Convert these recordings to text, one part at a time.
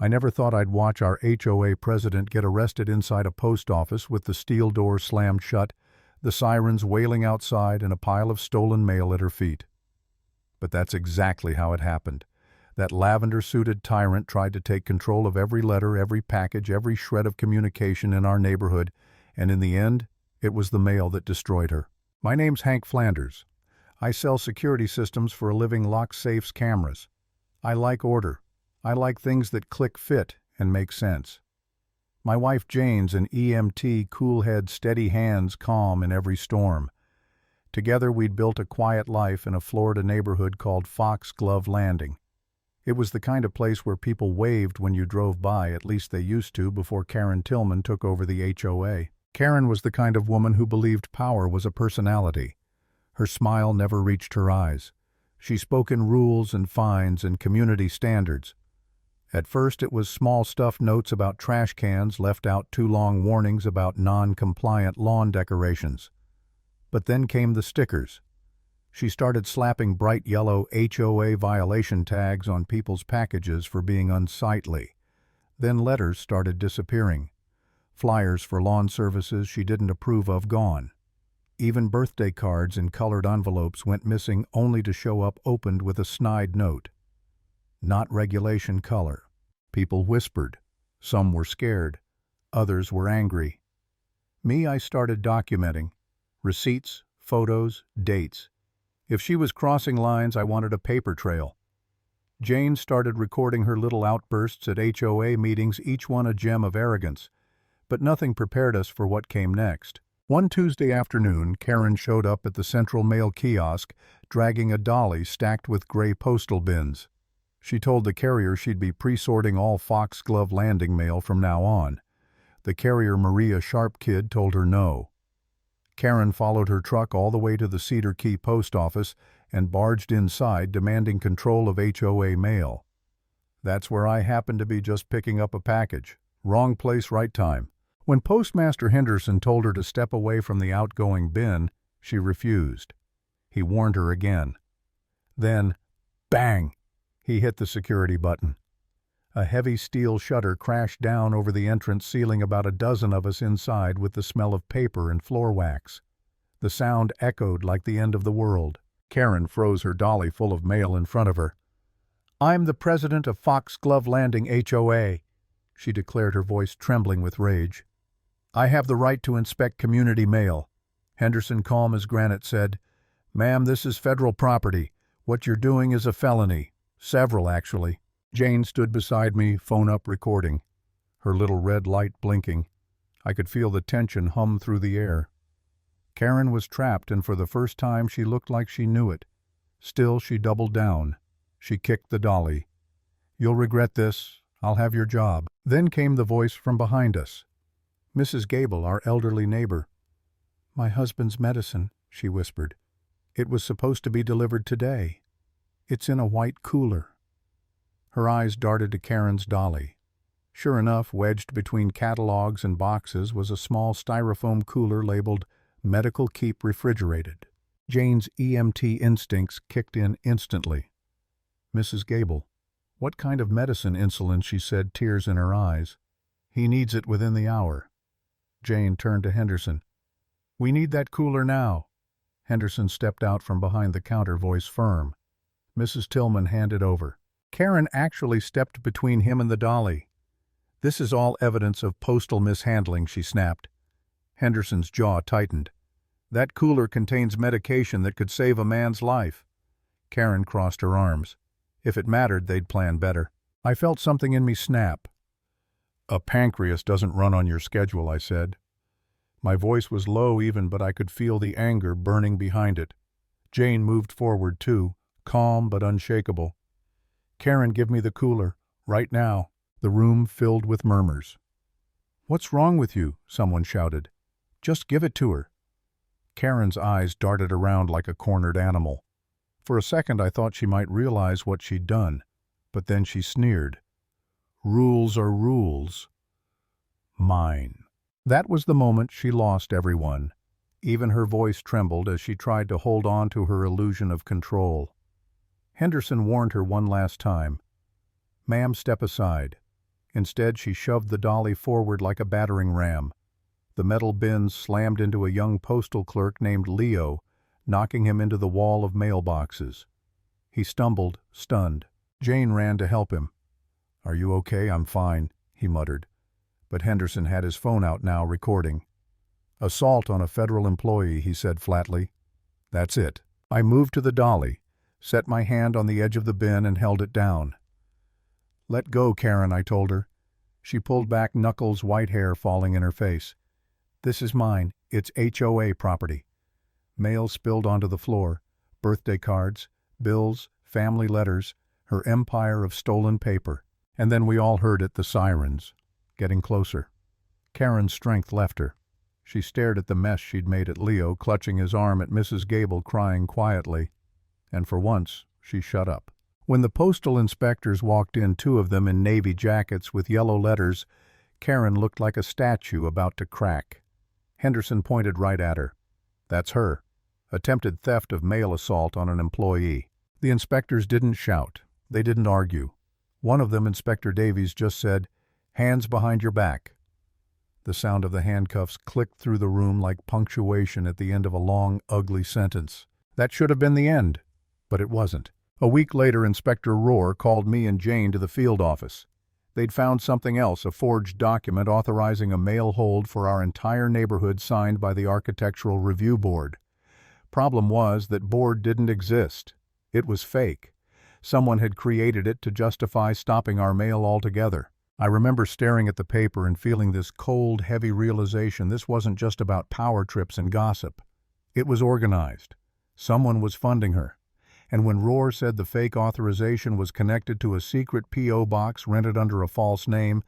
I never thought I'd watch our HOA president get arrested inside a post office with the steel door slammed shut, the sirens wailing outside, and a pile of stolen mail at her feet. But that's exactly how it happened. That lavender-suited tyrant tried to take control of every letter, every package, every shred of communication in our neighborhood, and in the end, it was the mail that destroyed her. My name's Hank Flanders. I sell security systems for a living, lock safes, cameras. I like order. I like things that click, fit, and make sense. My wife Jane's an EMT, cool head, steady hands, calm in every storm. Together we'd built a quiet life in a Florida neighborhood called Foxglove Landing. It was the kind of place where people waved when you drove by, at least they used to before Karen Tillman took over the HOA. Karen was the kind of woman who believed power was a personality. Her smile never reached her eyes. She spoke in rules and fines and community standards. At first it was small stuff, notes about trash cans left out, too long warnings about non-compliant lawn decorations. But then came the stickers. She started slapping bright yellow HOA violation tags on people's packages for being unsightly. Then letters started disappearing. Flyers for lawn services she didn't approve of gone. Even birthday cards in colored envelopes went missing, only to show up opened with a snide note. Not regulation color. People whispered. Some were scared. Others were angry. Me, I started documenting. Receipts, photos, dates. If she was crossing lines, I wanted a paper trail. Jane started recording her little outbursts at HOA meetings, each one a gem of arrogance. But nothing prepared us for what came next. One Tuesday afternoon, Karen showed up at the Central Mail kiosk, dragging a dolly stacked with gray postal bins. She told the carrier she'd be pre-sorting all Foxglove Landing mail from now on. The carrier, Maria Sharp Kid, told her no. Karen followed her truck all the way to the Cedar Key post office and barged inside, demanding control of HOA mail. That's where I happened to be, just picking up a package. Wrong place, right time. When Postmaster Henderson told her to step away from the outgoing bin, she refused. He warned her again. Then, bang! He hit the security button. A heavy steel shutter crashed down over the entrance, sealing about a dozen of us inside with the smell of paper and floor wax. The sound echoed like the end of the world. Karen froze her dolly full of mail in front of her. "I'm the president of Foxglove Landing HOA," she declared, her voice trembling with rage. "I have the right to inspect community mail." Henderson, calm as granite, said, "Ma'am, this is federal property. What you're doing is a felony. Several, actually." Jane stood beside me, phone up, recording. Her little red light blinking. I could feel the tension hum through the air. Karen was trapped, and for the first time she looked like she knew it. Still, she doubled down. She kicked the dolly. "You'll regret this. I'll have your job." Then came the voice from behind us. Mrs. Gable, our elderly neighbor. "My husband's medicine," she whispered. "It was supposed to be delivered today. It's in a white cooler." Her eyes darted to Karen's dolly. Sure enough, wedged between catalogs and boxes was a small styrofoam cooler labeled "Medical Keep Refrigerated." Jane's EMT instincts kicked in instantly. "Mrs. Gable, what kind of medicine?" "Insulin," she said, tears in her eyes. "He needs it within the hour." Jane turned to Henderson. "We need that cooler now." Henderson stepped out from behind the counter, voice firm. Mrs. Tillman handed over. Karen actually stepped between him and the dolly. "This is all evidence of postal mishandling," she snapped. Henderson's jaw tightened. "That cooler contains medication that could save a man's life." Karen crossed her arms. If it mattered, they'd plan better. I felt something in me snap. "A pancreas doesn't run on your schedule," I said. My voice was low even, but I could feel the anger burning behind it. Jane moved forward too, calm but unshakable. "Karen, give me the cooler, right now." The room filled with murmurs. "What's wrong with you?" someone shouted. "Just give it to her." Karen's eyes darted around like a cornered animal. For a second I thought she might realize what she'd done, but then she sneered. "Rules are rules. Mine." That was the moment she lost everyone. Even her voice trembled as she tried to hold on to her illusion of control. Henderson warned her one last time. "Ma'am, step aside. Instead, she shoved the dolly forward like a battering ram. The metal bins slammed into a young postal clerk named Leo, knocking him into the wall of mailboxes. He stumbled, stunned. Jane ran to help him. "Are you okay?" "I'm fine," he muttered. But Henderson had his phone out now, recording. "Assault on a federal employee," he said flatly. "That's it." I moved to the dolly, set my hand on the edge of the bin and held it down. "Let go, Karen," I told her. She pulled back, knuckles, white hair falling in her face. "This is mine. It's HOA property." Mail spilled onto the floor. Birthday cards, bills, family letters, her empire of stolen paper. And then we all heard it, the sirens, getting closer. Karen's strength left her. She stared at the mess she'd made, at Leo clutching his arm, at Mrs. Gable crying quietly. And for once, she shut up. When the postal inspectors walked in, two of them in navy jackets with yellow letters, Karen looked like a statue about to crack. Henderson pointed right at her. "That's her. Attempted theft of mail assault on an employee." The inspectors didn't shout. They didn't argue. One of them, Inspector Davies, just said, "Hands behind your back." The sound of the handcuffs clicked through the room like punctuation at the end of a long, ugly sentence. That should have been the end, but it wasn't. A week later, Inspector Rohr called me and Jane to the field office. They'd found something else, a forged document authorizing a mail hold for our entire neighborhood signed by the Architectural Review Board. Problem was that board didn't exist. It was fake. Someone had created it to justify stopping our mail altogether. I remember staring at the paper and feeling this cold, heavy realization this wasn't just about power trips and gossip. It was organized. Someone was funding her. And when Rohr said the fake authorization was connected to a secret P.O. box rented under a false name,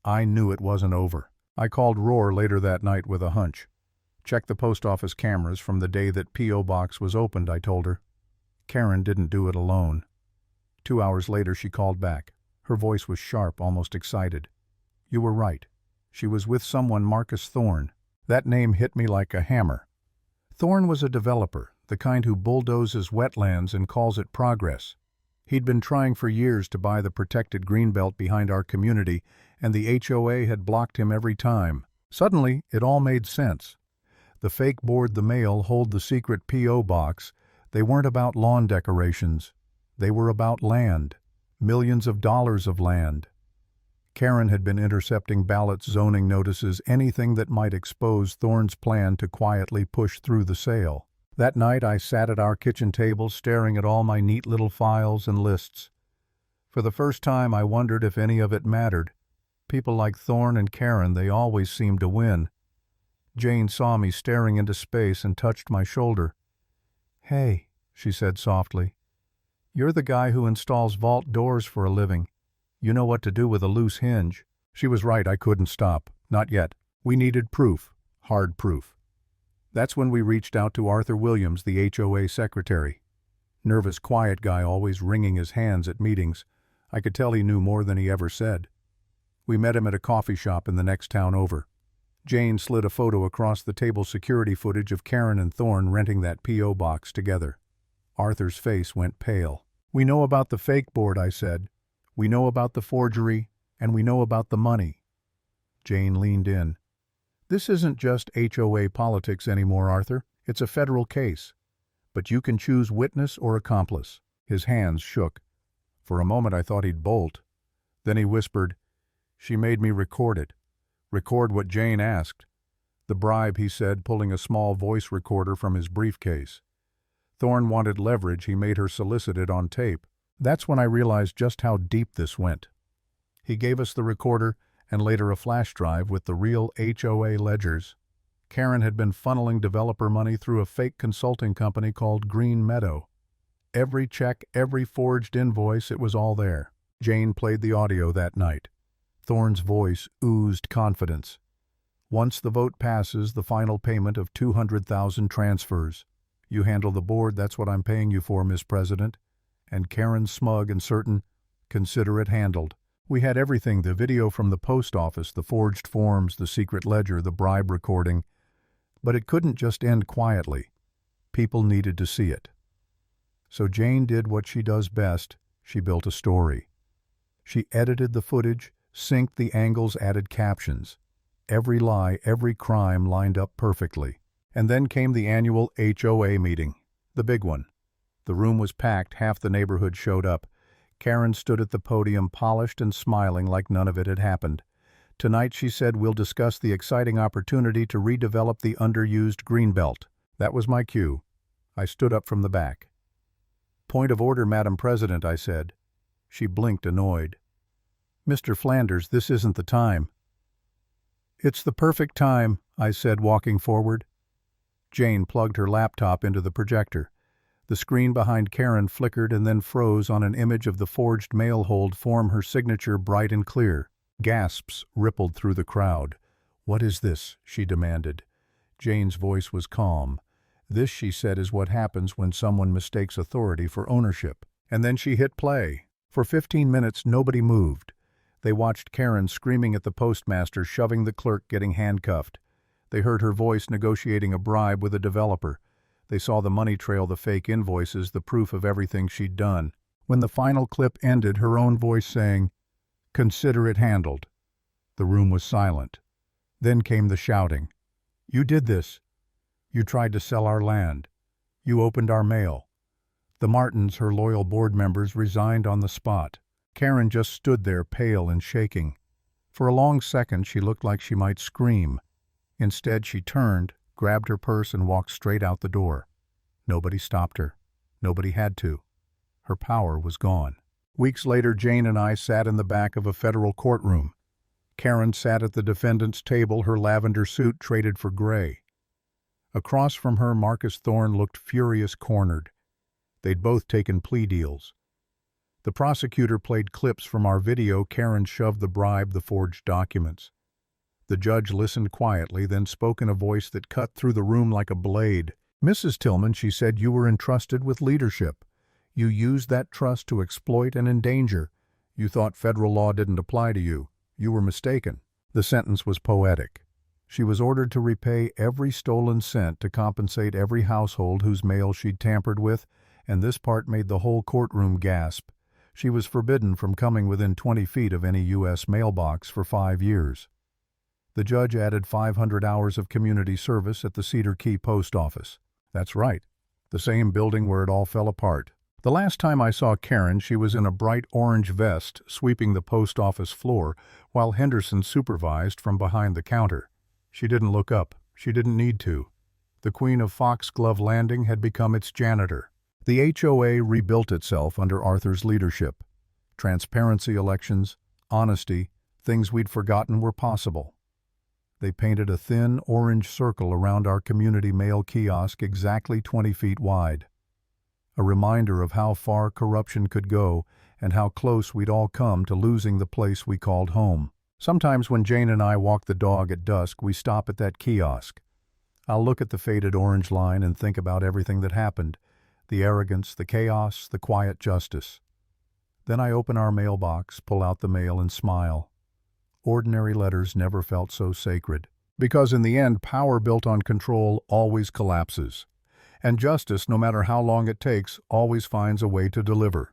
I knew it wasn't over. I called Rohr later that night with a hunch. "Check the post office cameras from the day that P.O. box was opened," I told her. Karen didn't do it alone. 2 hours later, she called back. Her voice was sharp, almost excited. "You were right. She was with someone, Marcus Thorne." That name hit me like a hammer. Thorne was a developer, the kind who bulldozes wetlands and calls it progress. He'd been trying for years to buy the protected greenbelt behind our community, and the HOA had blocked him every time. Suddenly, it all made sense. The fake board, the mail, hold the secret P.O. box. They weren't about lawn decorations. They were about land. Millions of dollars of land. Karen had been intercepting ballots, zoning notices, anything that might expose Thorne's plan to quietly push through the sale. That night I sat at our kitchen table staring at all my neat little files and lists. For the first time I wondered if any of it mattered. People like Thorne and Karen, they always seemed to win. Jane saw me staring into space and touched my shoulder. "Hey," she said softly. "You're the guy who installs vault doors for a living. You know what to do with a loose hinge." She was right, I couldn't stop. Not yet. We needed proof. Hard proof. That's when we reached out to Arthur Williams, the HOA secretary. Nervous, quiet guy, always wringing his hands at meetings. I could tell he knew more than he ever said. We met him at a coffee shop in the next town over. Jane slid a photo across the table, security footage of Karen and Thorne renting that P.O. box together. Arthur's face went pale. "We know about the fake board," I said. "We know about the forgery, and we know about the money." Jane leaned in. "This isn't just HOA politics anymore, Arthur. It's a federal case. But you can choose witness or accomplice." His hands shook. For a moment I thought he'd bolt. Then he whispered, "She made me record it. Record what Jane asked." "The bribe," he said, pulling a small voice recorder from his briefcase. "Thorne wanted leverage. He made her solicit it on tape." That's when I realized just how deep this went. He gave us the recorder and later a flash drive with the real HOA ledgers. Karen had been funneling developer money through a fake consulting company called Green Meadow. Every check, every forged invoice, it was all there. Jane played the audio that night. Thorne's voice oozed confidence. "Once the vote passes, the final payment of 200,000 transfers. You handle the board, that's what I'm paying you for, Miss President." And Karen, smug and certain, "Consider it handled." We had everything, the video from the post office, the forged forms, the secret ledger, the bribe recording. But it couldn't just end quietly. People needed to see it. So Jane did what she does best. She built a story. She edited the footage, Synced the angles, added captions. Every lie, every crime lined up perfectly. And then came the annual HOA meeting, the big one. The room was packed, half the neighborhood showed up. Karen stood at the podium, polished and smiling like none of it had happened. Tonight, she said, we'll discuss the exciting opportunity to redevelop the underused Greenbelt. That was my cue. I stood up from the back. Point of order, Madam President, I said. She blinked, annoyed. Mr. Flanders, this isn't the time. It's the perfect time, I said, walking forward. Jane plugged her laptop into the projector. The screen behind Karen flickered and then froze on an image of the forged mail hold form, her signature bright and clear. Gasps rippled through the crowd. What is this? She demanded. Jane's voice was calm. This, she said, is what happens when someone mistakes authority for ownership. And then she hit play. For 15 minutes, nobody moved. They watched Karen screaming at the postmaster, shoving the clerk, getting handcuffed. They heard her voice negotiating a bribe with a developer. They saw the money trail, the fake invoices, the proof of everything she'd done. When the final clip ended, her own voice saying, "Consider it handled." The room was silent. Then came the shouting. You did this. You tried to sell our land. You opened our mail. The Martins, her loyal board members, resigned on the spot. Karen just stood there, pale and shaking. For a long second, she looked like she might scream. Instead, she turned, grabbed her purse, and walked straight out the door. Nobody stopped her. Nobody had to. Her power was gone. Weeks later, Jane and I sat in the back of a federal courtroom. Karen sat at the defendant's table, her lavender suit traded for gray. Across from her, Marcus Thorne looked furious, cornered. They'd both taken plea deals. The prosecutor played clips from our video. Karen shoved the bribe, the forged documents. The judge listened quietly, then spoke in a voice that cut through the room like a blade. Mrs. Tillman, she said, you were entrusted with leadership. You used that trust to exploit and endanger. You thought federal law didn't apply to you. You were mistaken. The sentence was poetic. She was ordered to repay every stolen cent, to compensate every household whose mail she'd tampered with, and this part made the whole courtroom gasp. She was forbidden from coming within 20 feet of any U.S. mailbox for 5 years. The judge added 500 hours of community service at the Cedar Key post office. That's right, the same building where it all fell apart. The last time I saw Karen, she was in a bright orange vest, sweeping the post office floor, while Henderson supervised from behind the counter. She didn't look up. She didn't need to. The Queen of Foxglove Landing had become its janitor. The HOA rebuilt itself under Arthur's leadership. Transparency, elections, honesty, things we'd forgotten were possible. They painted a thin orange circle around our community mail kiosk exactly 20 feet wide. A reminder of how far corruption could go and how close we'd all come to losing the place we called home. Sometimes when Jane and I walk the dog at dusk, we stop at that kiosk. I'll look at the faded orange line and think about everything that happened, the arrogance, the chaos, the quiet justice. Then I open our mailbox, pull out the mail, and smile. Ordinary letters never felt so sacred. Because in the end, power built on control always collapses. And justice, no matter how long it takes, always finds a way to deliver.